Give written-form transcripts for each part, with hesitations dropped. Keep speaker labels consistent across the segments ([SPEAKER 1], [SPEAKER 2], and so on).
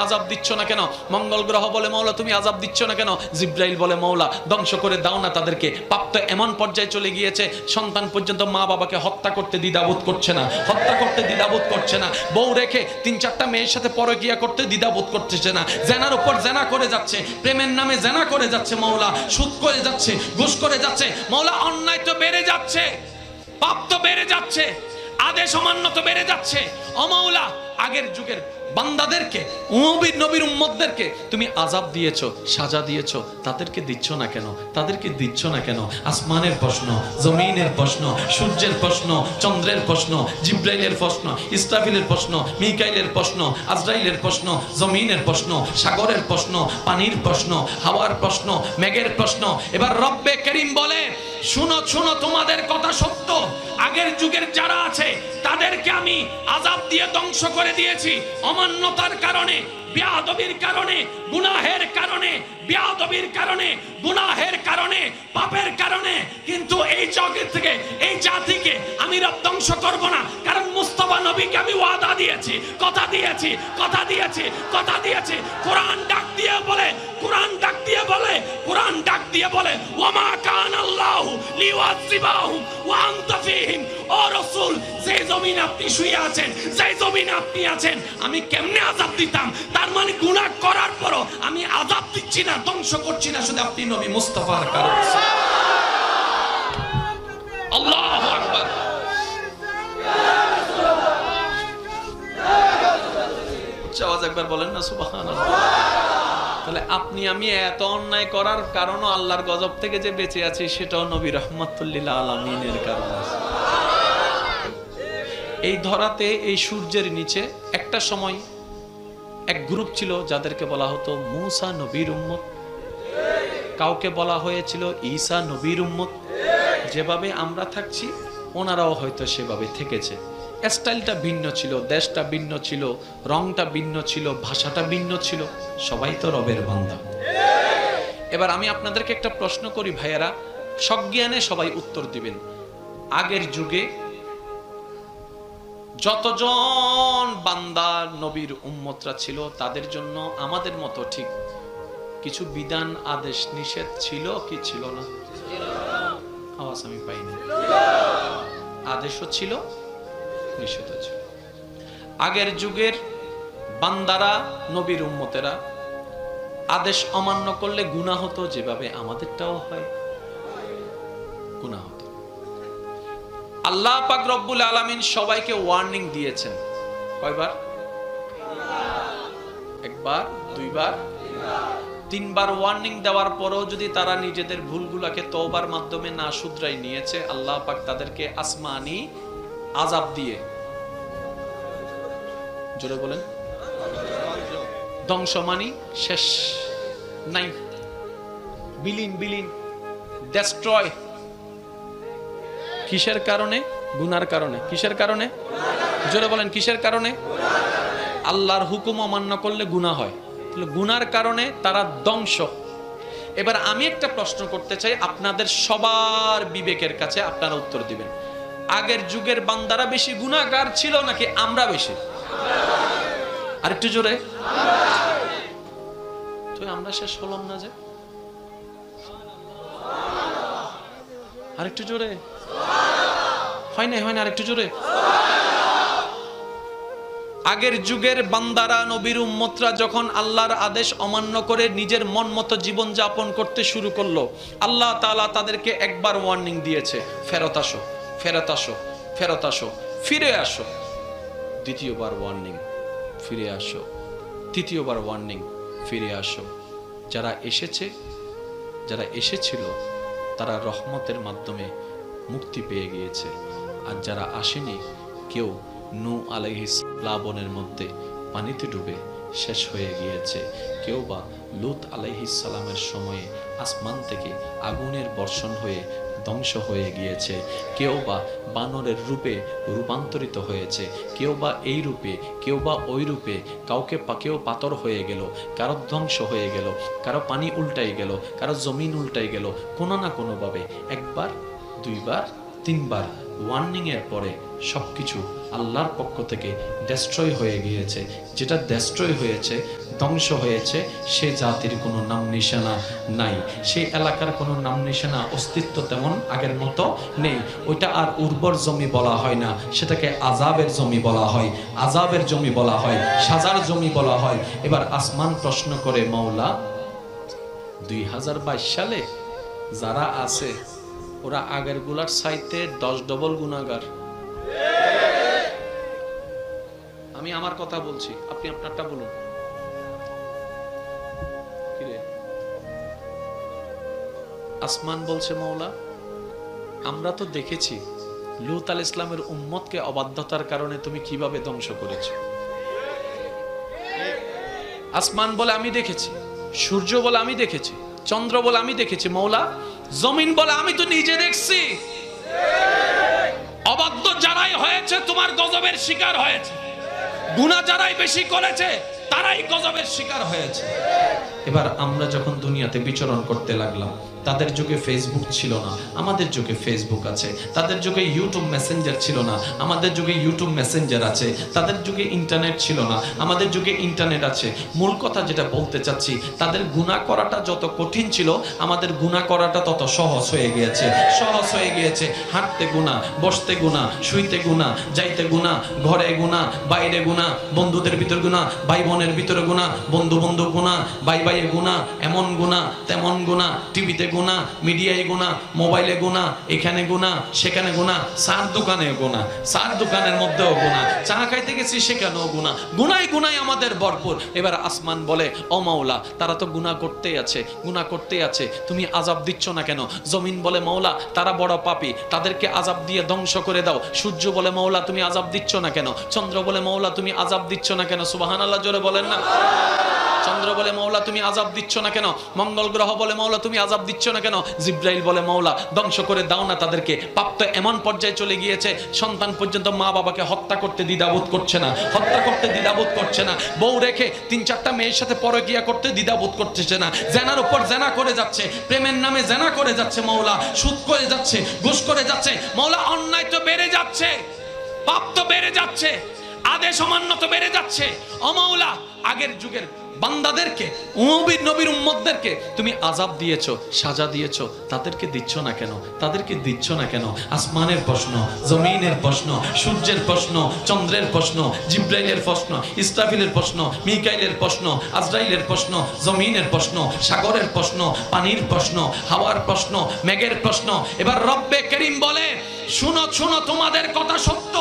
[SPEAKER 1] আযাব দিচ্ছ না কেন? মঙ্গল গ্রহ বলে মাওলা তুমি আযাব দিচ্ছ না কেন? জিব্রাইল বলে মাওলা ধ্বংস করে দাও না তাদেরকে। পাপ তো এমন পর্যায়ে চলে গিয়েছে, সন্তান পর্যন্ত মা বাবাকে হত্যা করতে দ্বিধাবোধ করছে না, হত্যা করতে দ্বিধাবোধ করছে না। বউ রেখে 3-4টা মেয়ের সাথে পরকীয়া করতে দ্বিধাবোধ করতেছে না। জেনার উপর জেনা করে যাচ্ছে, প্রেমের নামে জেনা করে যাচ্ছে মাওলা, সুদ করে যাচ্ছে, ঘুষ করে যাচ্ছে মাওলা। অন্যায় তো বেড়ে যাচ্ছে, পাপ তো বেড়ে যাচ্ছে, আদেশ অমান্য তো বেড়ে যাচ্ছে। ও মাওলা, আগের যুগের বান্দাদেরকে, নবীর উম্মতদেরকে তুমি আযাব দিয়েছো, সাজা দিয়েছো, তাদেরকে দিচ্ছ না কেন? তাদেরকে দিচ্ছ না কেন? আসমানের প্রশ্ন, জমিনের প্রশ্ন, সূর্যের প্রশ্ন, চন্দ্রের প্রশ্ন, জিব্রাইলের প্রশ্ন, ইসরাফিলের প্রশ্ন, মিকাইলের প্রশ্ন, আজরাইলের প্রশ্ন, জমিনের প্রশ্ন, সাগরের প্রশ্ন, পানির প্রশ্ন, হাওয়ার প্রশ্ন, মেঘের প্রশ্ন। এবার রব্বে করিম বলে শুনো শুনো, তোমাদের কথা সত্য। আগের যুগের যারা আছে তাদেরকে আমি আযাব দিয়ে ধ্বংস করে দিয়েছি অমান্যতার কারণে, বেয়াদবির কারণে, গুনাহের কারণে, বেয়াদবির কারণে, গুনাহের কারণে, পাপের কারণে। কিন্তু এই জগৎ থেকে, এই জাতিকে আমি রব ধ্বংস করব না, কারণ মুস্তাফা নবীকে আমি ওয়াদা দিয়েছি, কথা দিয়েছি, কথা দিয়েছি, কথা দিয়েছি। কোরআন ডাক দিয়ে বলে, কোরআন ডাক দিয়ে বলে, কোরআন ডাক দিয়ে বলে ওয়ামা কানাল্লাহু লিউআযিবাহুম ওয়া আনতা ফীহিম। ও রাসূল, যে জমিনে আপনি শুয়ে আছেন, যে জমিনে আপনি আছেন, আমি কেমনে আযাব দিতাম? তার মানে গুনাহ করার পরও আমি আযাব দিচ্ছি না, ধ্বংস করছি না, শুধু আপনি নবী মুস্তাফার কারণে। আল্লাহু আকবার। আওয়াজ একবার বলেন না সুবহানাল্লাহ। তাহলে আপনি আমি এত অন্যায় করার কারণও আল্লাহর গজব থেকে যে বেঁচে আছি সেটাও নবী রাহমাতুল লিল আলামিনের কারণে। এই ধরাতে, এই সূর্যের নিচে একটা সময় এক গ্রুপ ছিল যাদেরকে বলা হতো মূসা নবীর উম্মত, কাউকে বলা হয়েছিল ঈসা নবীর উম্মত। যেভাবে আমরা থাকছি ওনারাও হয়তো সেভাবে থেকেছে। স্টাইলটা ভিন্ন ছিল, দেশটা ভিন্ন ছিল, রংটা ভিন্ন ছিল, ভাষাটা ভিন্ন ছিল, সবাই তো রবের বান্দা। এবার আমি আপনাদেরকে একটা প্রশ্ন করি ভাইয়েরা, সজ্ঞানে সবাই উত্তর দিবেন। আগের যুগে যতজন বান্দা নবীর উম্মতরা ছিল তাদের জন্য আমাদের মতো ঠিক কিছু বিধান, আদেশ, নিষেধ ছিল কি ছিল না? আওয়াজ আমি পাইনি। আদেশও ছিল, নিষেধও ছিল। আগের যুগের বান্দারা, নবীর উম্মতেরা আদেশ অমান্য করলে গুনাহ হতো, যেভাবে আমাদেরটাও হয়, গুনাহ হতো। আল্লাহ পাক রব্বুল আলামিন সবাইকে ওয়ার্নিং দিয়েছেন। কয়বার? একবার, দুইবার, তিনবার ওয়ার্নিং দেওয়ার পরও যদি তারা নিজেদের ভুলগুলোকে তওবার মাধ্যমে না শুধরাই নিয়েছে, আল্লাহ পাক তাদেরকে আসমানি আযাব দিয়ে, জোরে বলেন, ধ্বংস মানি শেষ নাই, বিলীন বিলীন, ডেস্ট্রয়। কিসের কারণে? গুনার কারণে। কিসের কারণে? জোরে বলেন, কিসের কারণে? আল্লাহর হুকুম অমান্য করলে গুনাহ হয়, তাহলে গুনার কারণে তারা ধ্বংস। এবার আমি একটা প্রশ্ন করতে চাই আপনাদের সবার বিবেকের কাছে, আপনারা উত্তর দিবেন। আগের যুগের বান্দারা বেশি গুনাহগার ছিল নাকি আমরা বেশি? আরেকটু জোরে। তো আমরা শেষ হলাম না যে? আরেকটু জোরে। হয় না, হয় না, আরেকটু জোরে। আগের যুগের বান্দারা, নবীর উম্মতরা যখন আল্লাহর আদেশ অমান্য করে নিজের মন মতো জীবন যাপন করতে শুরু করলো, আল্লাহ তাআলা তাদেরকে একবার ওয়ার্নিং দিয়েছে, ফেরত আসো, ফেরত আসো, ফেরত আসো, ফিরে আসো। দ্বিতীয়বার ওয়ার্নিং, ফিরে আসো। তৃতীয়বার ওয়ার্নিং, ফিরে আসো। যারা এসেছে, যারা এসেছিল তারা রহমতের মাধ্যমে মুক্তি পেয়ে গিয়েছে, আর যারা আসেনি, কেউ নূহ আলাইহিস প্লাবনের মধ্যে পানিতে ডুবে শেষ হয়ে গিয়েছে, কেউ বা লূত আলাইহিস সালামের সময়ে আসমান থেকে আগুনের বর্ষণ হয়ে ধ্বংস হয়ে গিয়েছে, কেউ বা বানরের রূপে রূপান্তরিত হয়েছে, কেউ বা এই রূপে, কেউ বা ওই রূপে, কেউ পাথর হয়ে গেল, কারো ধ্বংস হয়ে গেল, কারো পানি উল্টাই গেল, কারো জমিন উল্টাই গেল। কোনো না কোনোভাবে একবার, দুইবার, তিনবার ওয়ার্নিং এর পরে সবকিছু আল্লাহর পক্ষ থেকে ডেস্ট্রয় হয়ে গিয়েছে। যেটা ডেস্ট্রয় হয়েছে, ধ্বংস হয়েছে সে জাতির কোনো নাম নিশানা নাই, সেই এলাকার কোনো নাম নিশানা অস্তিত্ব তেমন আগের মতো নেই। ওইটা আর উর্বর জমি বলা হয় না, সেটাকে আযাবের জমি বলা হয়, আযাবের জমি বলা হয়, সাজার জমি বলা হয়। এবার আসমান প্রশ্ন করে, মাওলা 2022 সালে যারা আছে ওরা আগের গুলার চাইতে 10 ডবল গুনাহগার। আমি আমার কথা বলছি, আপনি আপনারটা বলুন। আসমান বলছে, মাওলা আমরা তো দেখেছি লূত আলাইহিস সালামের উম্মতকে অবাধ্যতার কারণে তুমি কিভাবে ধ্বংস করেছো। আসমান বলে আমি দেখেছি, সূর্য বলে আমি দেখেছি, চন্দ্র বলে আমি দেখেছি, মাওলা জমিন বলে আমি তো নিজে দেখছি। অবাধ্য যারাই হয়েছে তোমার গজবের শিকার হয়েছে, গুনাহ যারাই বেশি করেছে তারাই গজবের শিকার হয়েছে। এবার আমরা যখন দুনিয়াতে বিচরণ করতে লাগলাম, তাদের যুগে ফেসবুক ছিল না, আমাদের যুগে ফেসবুক আছে। তাদের যুগে ইউটিউব মেসেঞ্জার ছিল না, আমাদের যুগে ইউটিউব মেসেঞ্জার আছে। তাদের যুগে ইন্টারনেট ছিল না, আমাদের যুগে ইন্টারনেট আছে। মূল কথা যেটা বলতে চাচ্ছি, তাদের গুনাহ করাটা যত কঠিন ছিল, আমাদের গুনাহ করাটা তত সহজ হয়ে গিয়েছে। সহজ হয়ে গিয়েছে, হাঁটতে গুনাহ, বসতে গুনাহ, শুইতে গুনাহ, যাইতে গুনাহ, ঘরে গুনাহ, বাইরে গুনাহ, বন্ধুদের ভিতর গুনাহ, ভাই বোনের ভিতরে গুনাহ, বন্ধু বন্ধু গুনাহ, ভাই ভাইয়ে গুনাহ, এমন গুনাহ তেমন গুনাহ, টিভিতে গুনাহ, মিডিয়ায় গুনাহ, মোবাইলে গুনাহ, এখানে গুনাহ, সেখানে গুনাহ, চার দোকানে গুনাহ, চার দোকানের মধ্যেও গুনাহ, চা খাইতে গেছি সেখানেও গুনাহ, গুনাই গুনাই আমাদের ভরপুর। এবার আসমান বলে, ও মাওলা তারা তো গুনাহ করতেই আছে, গুনাহ করতেই আছে, তুমি আযাব দিচ্ছ না কেন? জমিন বলে, মাওলা তারা বড় পাপী, তাদেরকে আযাব দিয়ে ধ্বংস করে দাও। সূর্য বলে, মাওলা তুমি আযাব দিচ্ছ না কেন? চন্দ্র বলে, মাওলা তুমি আযাব দিচ্ছ না কেন? সুবহানাল্লাহ জোরে বলেন না। চন্দ্র বলে, মাওলা তুমি আযাব দিচ্ছ না কেন? মঙ্গল গ্রহ বলে, মাওলা তুমি আযাব দিচ্ছ না কেন? জিব্রাইল বলে, মাওলা ধ্বংস করে দাও না তাদেরকে। পাপ তো এমন পর্যায়ে চলে গিয়েছে, সন্তান পর্যন্ত মা বাবাকে হত্যা করতে দ্বিধাবোধ করছে না, হত্যা করতে দ্বিধাবোধ করছে না। বউ রেখে 3-4টা মেয়ের সাথে পরকীয়া করতে দ্বিধাবোধ করতেছে না। জেনার উপর জেনা করে যাচ্ছে, প্রেমের নামে জেনা করে যাচ্ছে মাওলা, সুদ করে যাচ্ছে, ঘুষ করে যাচ্ছে মাওলা। অন্যায় তো বেড়ে যাচ্ছে, পাপ তো বেড়ে যাচ্ছে, আদেশ অমান্য তো বেড়ে যাচ্ছে। ও মাওলা আগের যুগের বান্দাদেরকে, নবীর উম্মতদেরকে তুমি আযাব দিয়েছো, সাজা দিয়েছো, তাদেরকে দিচ্ছ না কেন? তাদেরকে দিচ্ছ না কেন? আসমানের প্রশ্ন, জমিনের প্রশ্ন, সূর্যের প্রশ্ন, চন্দ্রের প্রশ্ন, জিব্রাইলের প্রশ্ন, ইসরাফিলের প্রশ্ন, মিকাইলের প্রশ্ন, আজরাইলের প্রশ্ন, জমিনের প্রশ্ন, সাগরের প্রশ্ন, পানির প্রশ্ন, হাওয়ার প্রশ্ন, মেঘের প্রশ্ন। এবার রব্বে করিম বলে, শুনো শুনো তোমাদের কথা সত্য,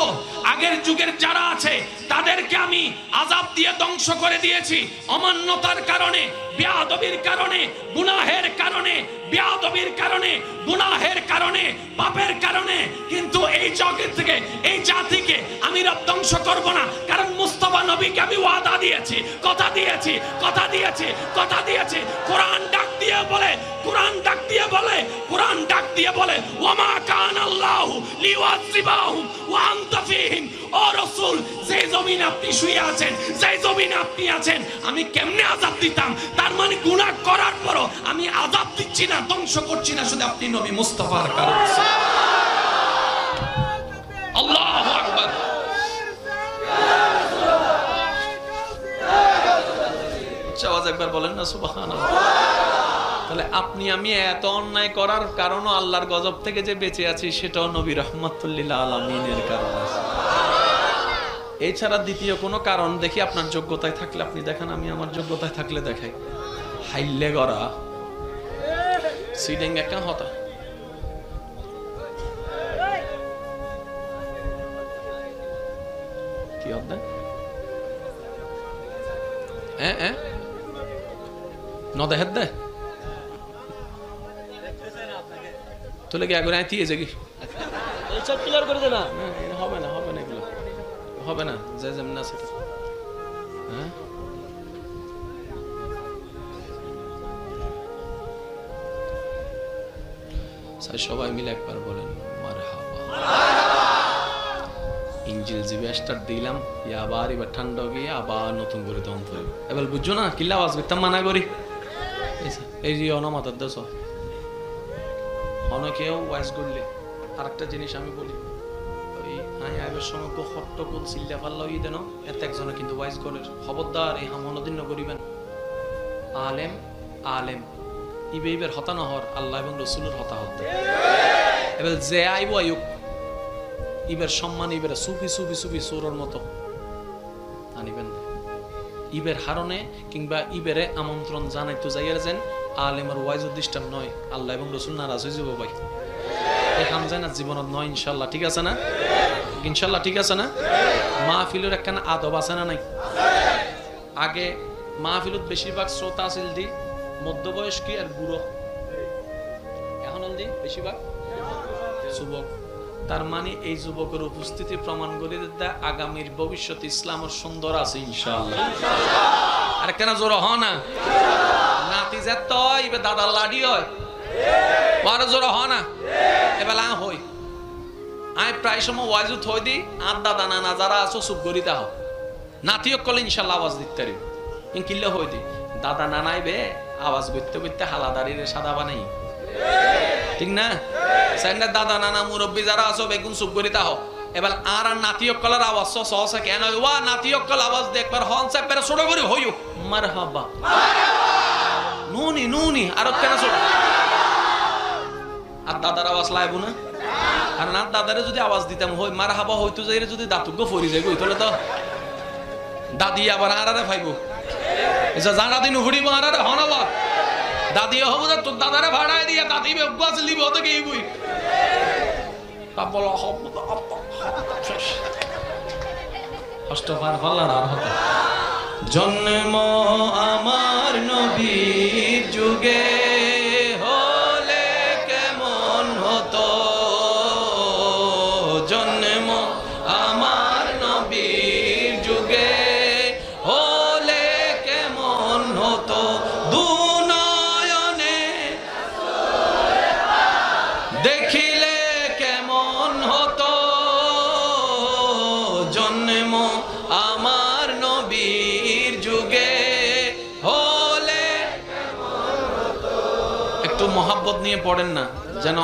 [SPEAKER 1] আগের যুগের যারা আছে তাদেরকে আমি আযাব দিয়ে ধ্বংস করে দিয়েছি অমান্যতার কারণে, বেয়াদবির কারণে, গুনাহের কারণে, বেয়াদবির কারণে, গুনাহের কারণে, পাপের কারণে। কিন্তু এই জগৎ থেকে, এই জাতিকে আমি রব ধ্বংস করব না, কারণ মুস্তাফা নবীকে আমি ওয়াদা দিয়েছি, কথা দিয়েছি, কথা দিয়েছি, কথা দিয়েছি। কোরআন ডাক দিয়ে বলে, কোরআন ডাক দিয়ে বলে, কোরআন ডাক দিয়ে বলে, ওয়ামা কানাল্লাহু লিউআযিবাহুম ওয়া আনতা ফীহিম। ও রাসূল, যে জমিনে আপনি শুয়ে আছেন, যে জমিনে আপনি আছেন, আমি কেমনে আযাব দিতাম? তার মানে গুনাহ করার পরও আমি আযাব দিচ্ছি না, ধ্বংস করছি না, শুধু আপনি নবী মুস্তাফার কারণে। আল্লাহু আকবার। আওয়াজ একবার বলেন না সুবহানাল্লাহ। তাহলে আপনি আমি এত অন্যায় করার কারণও আল্লাহর গজব থেকে যে বেঁচে আছি, সেটাও নবী রাহমাতুল লিল আলামিনের কারণে। এছাড়া দ্বিতীয় কোনো কারণ দেখি আপনার যোগ্যতায় থাকলে আপনি দেখান, আমি আমার যোগ্যতায় থাকলে দেখাই। হাইলে গড়া সিডিং একটা হতা কি হবে নদেহের দে তোলে কি আগুন আইতিয়ে যাগি
[SPEAKER 2] এইসব ক্লিয়ার করে দে না।
[SPEAKER 1] হবে না, হবে না, এগুলো হবে না, যে যেমন আছে। হ্যাঁ সবাই মিলে একবার বলেন মারহাবা। ইঞ্জিল জিবে স্টার্ট দিলাম, আবার এবার ঠান্ডা গিয়ে আবার নতুন করে দম ধরবে। এবার বুঝছো না কিল্লা আওয়াজ করতাম মানা করি। এই যে অনামাতার দেশ অনেকেও ওয়াইজ করলে আরেকটা জিনিস আমি বলি, ওই আই আইবের সময় হট্ট কোন সিল্লা ফাল্লা ই দেন এত একজনে কিন্তু ওয়াইজ করে খবরদার এই হামনদিন করিবেন আলেম আলেম ইবেইবের হতানো হর আল্লাহ এবং রসুলের হতা হতে এবার যে আইব আয়ুক ইবের সম্মান ইবের সুফি সুফি সুফি সুরর মতো আনিবেন ইবের হারণে কিংবা ইবেরে আমন্ত্রণ জানাইতো যাইয়ার যেন আলেমের ওয়াইজ উদ্দিষ্টান নয় আল্লাহ এবং রসুল নারাজ হয়ে যাব ভাই এই কাম যায় না জীবনত নয় ইনশাল্লাহ ঠিক আছে না ইনশাল্লাহ ঠিক আছে না মাহফিলের একখানা আদব আছে না নাই আগে মাহফিলত বেশিরভাগ শ্রোতা আছিল দি মধ্যবয়স্ক আর বুড়ো এখন দি বেশিরভাগ যুবক তার মানে এই যুবকের উপস্থিতি প্রমাণ করে দেয় আগামীর ভবিষ্যৎ ইসলামের সুন্দর আছে ইনশাআল্লাহ আর কেন জোর হ না নাতি যে তয় ইবে দাদার লাডি হয় আর জোর হ না এবার হই আই প্রায় সময় ওয়াজু থই দি আর দাদা নানা যারা আছো চুপ করিতে হও নাতিও কলে ইনশাল্লাহ আওয়াজ দিতে পারি কিনলে হই দি দাদা নানাই বে আওয়াজ করতে করতে হালাদারির সাদা বানাই ঠিক না সেন্ডার দাদা নানা মুরব্বী যারা আছো বেগুন চুপ করিতে হও এবার আর নাতিও কলার আওয়াজ সহসা কেন ওয়া নাতিও কল আওয়াজ দে একবার হন সাহেব পেরে ছোট করে হইও মারহাবা নুনি নুনি আর কেন ছোট আর দাদার আওয়াজ লাইব না আর না দাদারে যদি আওয়াজ দিতাম হই মারহাবা হইতো যাইরে যদি দাতুগ্য ফরি যাইব তাহলে তো দাদি আবার আরারে ফাইব এসা জানা দিন হুড়িব আরারে হনাবা দাদি হব না তোর দাদারে ভাড়ায় দিয়া দাদি বেগাছ লিব তো কি বই তাপল হব অষ্টবার হল্লার আর হতো জন্ম আমার নবীর যুগে হলে কেমন হতো জন্ম আমার নবীর যুগে হলে কেমন হতো দুনয়নে দেখিলে কেমন হতো জন্ম আমার নবীর যুগে হলে একটু মহাব্বত নিয়ে পড়েন না যেন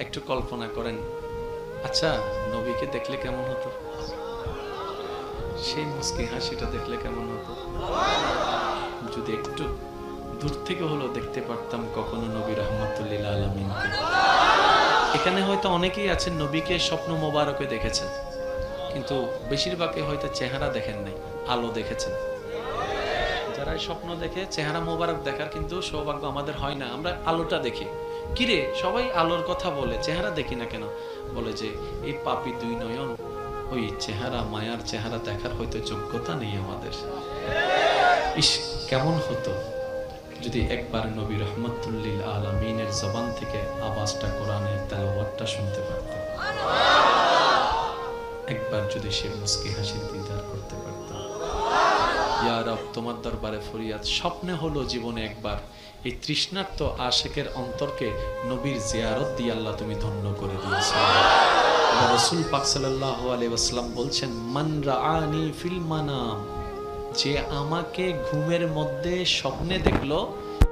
[SPEAKER 1] একটু কল্পনা করেন আচ্ছা নবীকে দেখলে কেমন হতো সেই মুস্কি হাসিটা দেখলে কেমন হতো যদি একটু দূর থেকে হলো দেখতে পারতাম কখনো নবী রাহমাতুল্লিল আলামিনকে এখানে হয়তো অনেকেই আছেন নবীকে স্বপ্ন মোবারকে দেখেছেন কিন্তু বেশিরভাগই হয়তো চেহারা দেখেন নাই আলো দেখেছেন যারা স্বপ্ন দেখে চেহারা মোবারক দেখার কিন্তু সৌভাগ্য আমাদের হয় না আমরা আলোটা দেখি কিরে সবাই আলোর কথা বলে চেহারা দেখি না কেন বলে যে এই পাপী দুই নয়ন ওই চেহারা মায়ার চেহারা দেখার হয়তো যোগ্যতা নেই আমাদের ইস কেমন হতো যদি একবার নবী রাহমাতুল্লিল আলামিনের জবান থেকে আওয়াজটা কোরআনের তেলাওয়াতটা শুনতে পারতাম একবার যদি সে মুস্কি হাসির দিদার করতে পারতাম ইয়া রব তোমার দরবারে ফরিয়াদ স্বপ্নে হলো জীবনে একবার এই তৃষ্ণার্ত আশিকের অন্তরকে নবীর জিয়ারত দিয়ে আল্লাহ তুমি ধন্য করে দিয়েছো রাসূল পাক সাল্লাল্লাহু আলাইহি ওয়াসাল্লাম বলছেন মান রাআনি ফিল মানাম যে আমাকে ঘুমের মধ্যে স্বপ্নে দেখলো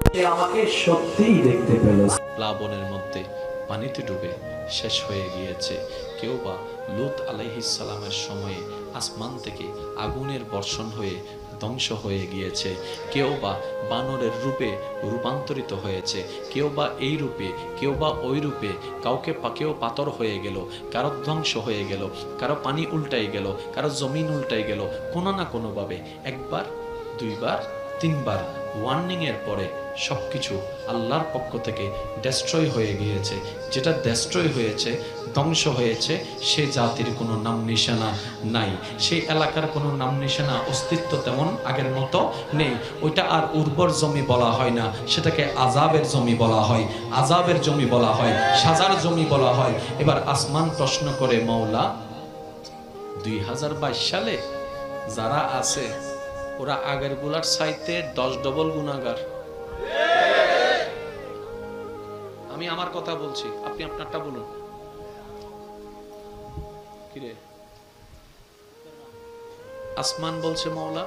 [SPEAKER 1] সে আমাকে সত্যিই দেখতে পেল প্লাবনের মধ্যে পানিতে ডুবে শেষ হয়ে গিয়েছে কেউ বা লূত আলাইহিস সালামের সময়ে আসমান থেকে আগুনের বর্ষণ হয়ে ধ্বংস হয়ে গিয়েছে কেউ বা বানরের রূপে রূপান্তরিত হয়েছে কেউ বা এই রূপে কেউ বা ওই রূপে কাউকে কেউ পাথর হয়ে গেল কারো ধ্বংস হয়ে গেল কারো পানি উল্টাই গেল কারো জমিন উল্টাই গেল কোনো না কোনোভাবে একবার দুইবার তিনবার ওয়ার্নিং এর পরে সবকিছু আল্লাহর পক্ষ থেকে ডেস্ট্রয় হয়ে গিয়েছে যেটা ডেস্ট্রয় হয়েছে ধ্বংস হয়েছে সে জাতির কোনো নাম নিশানা নাই সেই এলাকার কোনো নাম নিশানা অস্তিত্ব তেমন আগের মতো নেই ওইটা আর উর্বর জমি বলা হয় না সেটাকে আযাবের জমি বলা হয় আযাবের জমি বলা হয় সাজার জমি বলা হয় এবার আসমান প্রশ্ন করে মাওলা 2022 সালে যারা আছে ওরা আগের গুলার চাইতে 10 ডবল গুনাহগার আমি আমার কথা বলছি আপনি আপনারটা বলুন কিরে আসমান বলছে মওলা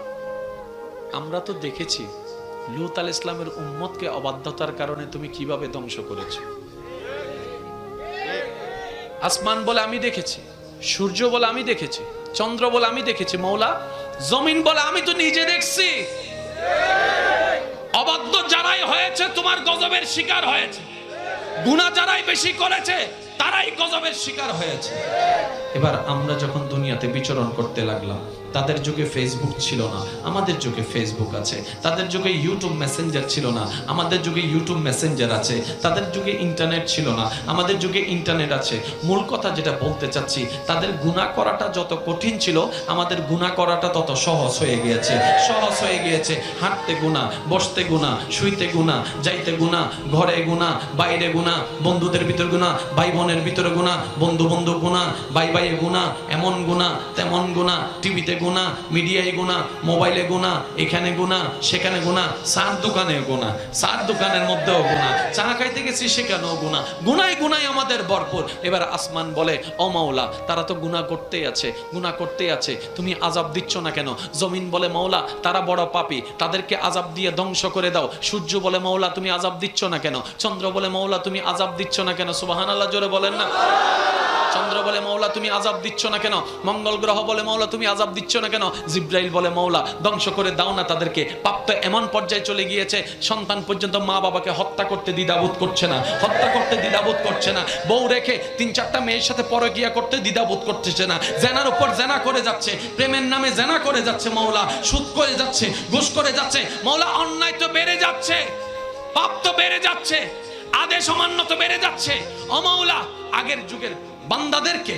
[SPEAKER 1] আমরা তো দেখেছি লূত আলাইহিস সালামের উম্মতকে অবাধ্যতার কারণে তুমি কিভাবে ধ্বংস করেছো। আসমান বলে আমি দেখেছি, সূর্য বলে আমি দেখেছি, চন্দ্র বলে আমি দেখেছি মওলা, জমিন বলে আমি তো নিজে দেখছি। অবাধ্য যারাই হয়েছে তোমার গজবের শিকার হয়েছে, গুনাহ যারাই বেশি করেছে তারাই গজবের শিকার হয়েছে। এবার আমরা যখন দুনিয়াতে বিচরণ করতে লাগলাম, তাদের যুগে ফেসবুক ছিল না, আমাদের যুগে ফেসবুক আছে। তাদের যুগে ইউটিউব মেসেঞ্জার ছিল না, আমাদের যুগে ইউটিউব মেসেঞ্জার আছে। তাদের যুগে ইন্টারনেট ছিল না, আমাদের যুগে ইন্টারনেট আছে। মূল কথা যেটা বলতে চাচ্ছি, তাদের গুনাহ করাটা যত কঠিন ছিল, আমাদের গুনাহ করাটা তত সহজ হয়ে গিয়েছে। সহজ হয়ে গিয়েছে। হাঁটতে গুনাহ, বসতে গুনাহ, শুইতে গুনাহ, যাইতে গুনাহ, ঘরে গুনাহ, বাইরে গুনাহ, বন্ধুদের ভিতর গুনাহ, ভাই বোনের ভিতরে গুনাহ, বন্ধু বন্ধু গুনাহ, ভাই ভাইয়ে গুনাহ, এমন গুনাহ তেমন গুনাহ, টিভিতে গুনাহ, মিডিয়ায় গুনাহ, মোবাইলে গুনাহ, এখানে গুনাহ, সেখানে গুনাহ, চার দোকানে গুনাহ, চার দোকানের মধ্যেও গুনাহ, চা খাইতে গেছি সেখানেও গুনাহ, গুনায় গুনায় আমাদের ভরপুর। এবার আসমান বলে ও মাওলা তারা তো গুনাহ করতেই আছে, গুনাহ করতেই আছে, তুমি আযাব দিচ্ছ না কেন? জমিন বলে মাওলা তারা বড় পাপী, তাদেরকে আযাব দিয়ে ধ্বংস করে দাও। সূর্য বলে মাওলা তুমি আযাব দিচ্ছ না কেন? চন্দ্র বলে মাওলা তুমি আযাব দিচ্ছ না কেন? সুবহানাল্লাহ জোরে বলেন না। চন্দ্র বলে মাওলা তুমি আযাব দিচ্ছ না কেন? মঙ্গল গ্রহ বলে মাওলা তুমি আযাব দিচ্ছ না কেন? জিব্রাইল বলে মাওলা ধ্বংস করে দাও না তাদেরকে। পাপ তো এমন পর্যায়ে চলে গিয়েছে, সন্তান পর্যন্ত মা বাবাকে হত্যা করতে দ্বিধাবোধ করছে না, হত্যা করতে দ্বিধাবোধ করছে না। বউ রেখে 3-4টা মেয়ের সাথে পরকিয়া করতে দ্বিধাবোধ করতেছে না। জেনার উপর জেনা করে যাচ্ছে, প্রেমের নামে জেনা করে যাচ্ছে মাওলা, সুদ করে যাচ্ছে, ঘুষ করে যাচ্ছে মাওলা। অন্যায় তো বেড়ে যাচ্ছে, পাপ তো বেড়ে যাচ্ছে, আদেশ অমান্য তো বেড়ে যাচ্ছে। ও মাওলা আগের যুগের বান্দাদেরকে,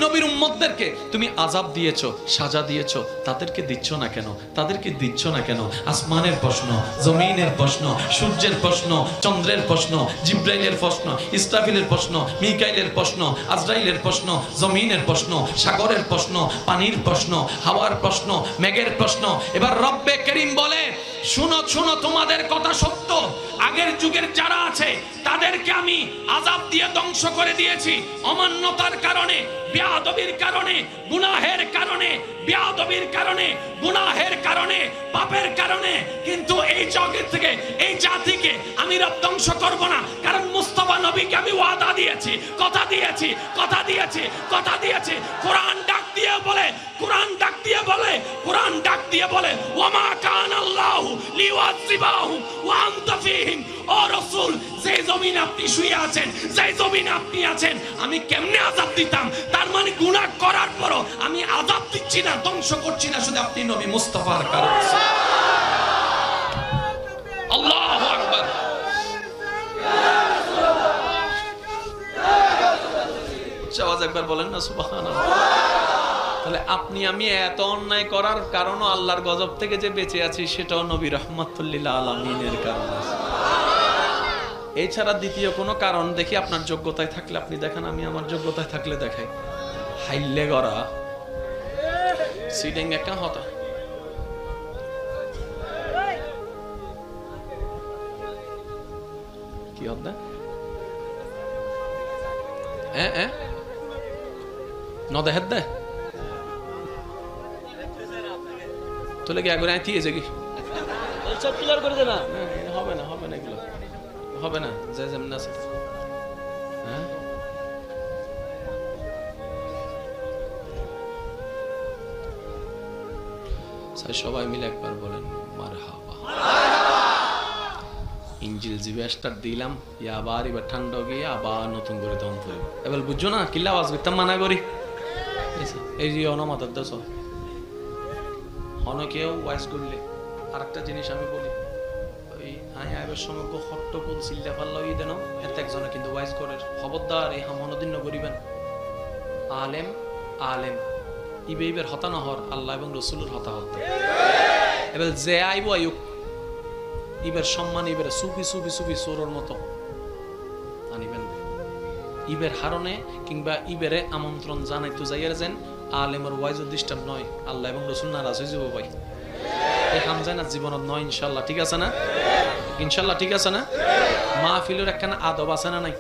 [SPEAKER 1] নবীর উম্মতদেরকে তুমি আযাব দিয়েছো, সাজা দিয়েছো, তাদেরকে দিচ্ছ না কেন? তাদেরকে দিচ্ছ না কেন? আসমানের প্রশ্ন, জমিনের প্রশ্ন, সূর্যের প্রশ্ন, চন্দ্রের প্রশ্ন, জিব্রাইলের প্রশ্ন, ইসরাফিলের প্রশ্ন, মিকাইলের প্রশ্ন, আজরাইলের প্রশ্ন, জমিনের প্রশ্ন, সাগরের প্রশ্ন, পানির প্রশ্ন, হাওয়ার প্রশ্ন, মেঘের প্রশ্ন। এবার রব্বে করিম বলে শুনো শুনো তোমাদের কথা সত্য, আগের যুগের যারা আছে তাদেরকে আমি আযাব দিয়ে ধ্বংস করে দিয়েছি অমান্যতার কারণে, বেয়াদবির কারণে, গুনাহের কারণে, বেয়াদবির কারণে, গুনাহের কারণে, পাপের কারণে। কিন্তু এই জগৎ থেকে, এই জাতিকে আমি রব ধ্বংস করব না, কারণ মুস্তাফা নবীকে আমি ওয়াদা দিয়েছি, কথা দিয়েছি, কথা দিয়েছি, কথা দিয়েছি। কোরআন ডাক দিয়ে বলে, কোরআন ডাক দিয়ে বলে, কোরআন ডাক দিয়ে বলে ওয়ামা কানাল্লাহু লিওয়াযিবাহু ওয়া আনতা ফীহিম। ও রাসূল যে জমিনে আপনি শুয়ে আছেন, যে জমিনে আপনি আছেন, আমি কেমনে আযাব দিতাম? তার মানে গুনাহ করার পরও আমি আযাব দিচ্ছি না, ধ্বংস করছি না, শুধু আপনি নবী মুস্তাফার কারণে। আল্লাহু আকবার। আওয়াজ একবার বলেন না সুবহানাল্লাহ। তাহলে আপনি আমি এত অন্যায় করার কারণও আল্লাহর গজব থেকে যে বেঁচে আছি সেটাও নবী রাহমাতুল লিল আলামিনের কারণে। এছাড়া দ্বিতীয় কোনো কারণ দেখি আপনার যোগ্যতায় থাকলে আপনি দেখান, আমি আমার যোগ্যতায় থাকলে দেখাই। হাইলে গড়া সিডিং একটা হতা কি হতা নদেহের দে তোলে কি আগুন আইতি এসে কি
[SPEAKER 2] সব ক্লিয়ার করে দে না।
[SPEAKER 1] হবে না, হবে না, এগুলো হবে না, যে যেমন আছে। হ্যাঁ সবাই মিলে একবার বলেন মারহাবা। ইঞ্জিল জিবে স্টার্ট দিলাম, আবার এবার ঠান্ডা গিয়ে আবার নতুন করে দম পড়বে। এবার বুঝছো না কিল্লা আওয়াজ করতাম মানা করি। এই যে অনমাতার দেশ অনেকেও ওয়াইজ করলে আরেকটা জিনিস আমি বলি, ওই আইবার সমগ্র হট্টগোল চিল্লা পাল্লা ওই দেন এত একজনে কিন্তু ওয়াইজ করে খবরদার এই হামনদিন করিবেন। আলেম আলেম ইবে ইবের হতা নহর আল্লাহ এবং রসুলের হতা হত্যা। এবার যে আইব আয়ুক ইবের সম্মান ইবের সুফি সুফি সুফি সোরের মতো আনিবেন। ইবের হারণে কিংবা ইবেরে আমন্ত্রণ জানাইতো যাইয়ার যেন আলেমের ওয়াইজ ডিস্টার্ব নয়, আল্লাহ এবং রসুল নারাজ হয়ে যাব ভাই। এই হাম যায় না জীবনত নয় ইনশাল্লাহ, ঠিক আছে না? ইনশাল্লাহ ঠিক আছে না? মাহফিলের একখানা আদব আছে না নাই?